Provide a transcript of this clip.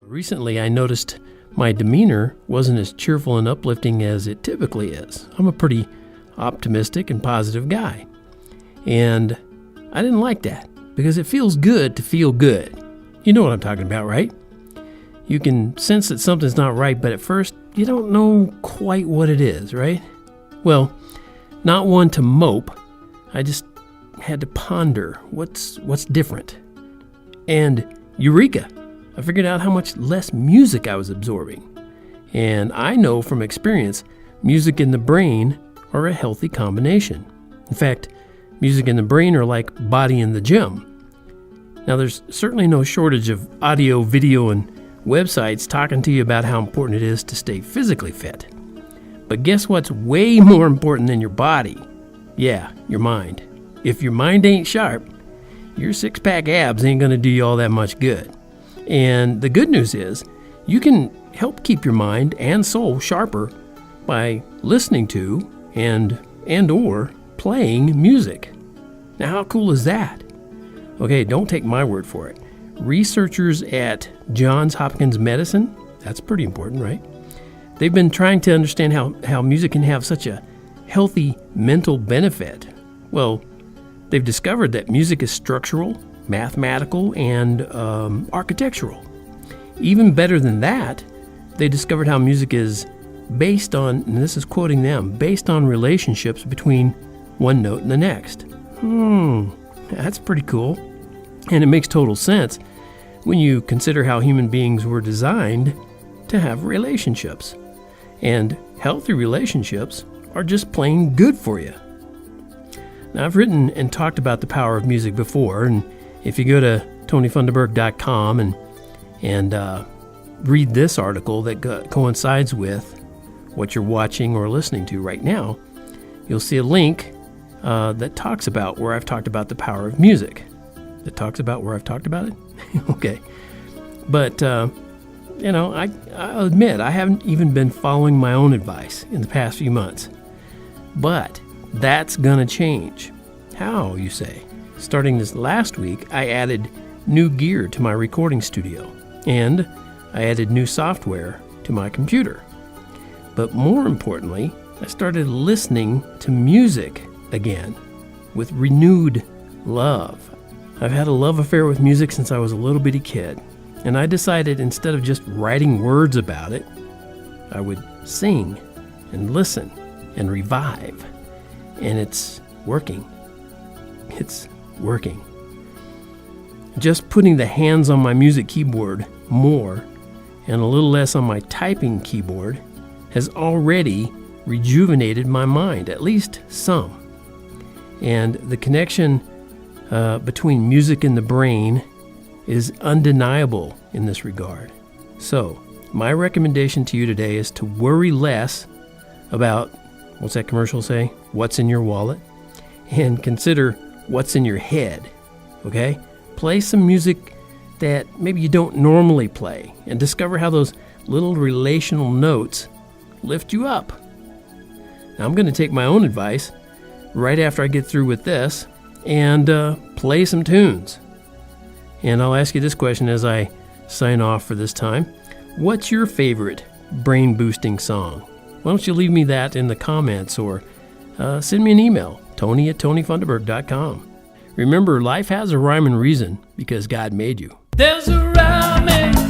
Recently, I noticed my demeanor wasn't as cheerful and uplifting as it typically is. I'm a pretty optimistic and positive guy. And I didn't like that because it feels good to feel good. You know what I'm talking about, right? You can sense that something's not right, but at first, you don't know quite what it is, right? Well, not one to mope. I just had to ponder what's different. And eureka! I figured out how much less music I was absorbing. And I know from experience, music and the brain are a healthy combination. In fact, music and the brain are like body in the gym. Now, there's certainly no shortage of audio, video, and websites talking to you about how important it is to stay physically fit. But guess what's way more important than your body? Yeah, your mind. If your mind ain't sharp, your six-pack abs ain't gonna do you all that much good. And the good news is, you can help keep your mind and soul sharper by listening to and or playing music. Now, how cool is that? Okay, don't take my word for it. Researchers at Johns Hopkins Medicine, that's pretty important, right? They've been trying to understand how music can have such a healthy mental benefit. Well, they've discovered that music is structural, mathematical, and architectural. Even better than that, they discovered how music is based on, and this is quoting them, based on relationships between one note and the next. That's pretty cool. And it makes total sense when you consider how human beings were designed to have relationships. And healthy relationships are just plain good for you. Now, I've written and talked about the power of music before, and if you go to TonyFunderberg.com and read this article that coincides with what you're watching or listening to right now, you'll see a link that talks about where I've talked about the power of music. That talks about where I've talked about it? Okay. But, I'll admit, I haven't even been following my own advice in the past few months. But that's going to change. How, you say? Starting this last week, I added new gear to my recording studio, and I added new software to my computer. But more importantly, I started listening to music again with renewed love. I've had a love affair with music since I was a little bitty kid, and I decided instead of just writing words about it, I would sing and listen and revive. And it's working. It's working. Just putting the hands on my music keyboard more and a little less on my typing keyboard has already rejuvenated my mind, at least some. And the connection between music and the brain is undeniable in this regard. So, my recommendation to you today is to worry less about, what's that commercial say? What's in your wallet? And consider what's in your head, okay? Play some music that maybe you don't normally play and discover how those little relational notes lift you up. Now, I'm going to take my own advice right after I get through with this and play some tunes. And I'll ask you this question as I sign off for this time. What's your favorite brain-boosting song? Why don't you leave me that in the comments or send me an email, Tony@TonyFunderberg.com. Remember, life has a rhyme and reason because God made you. There's a rhyme and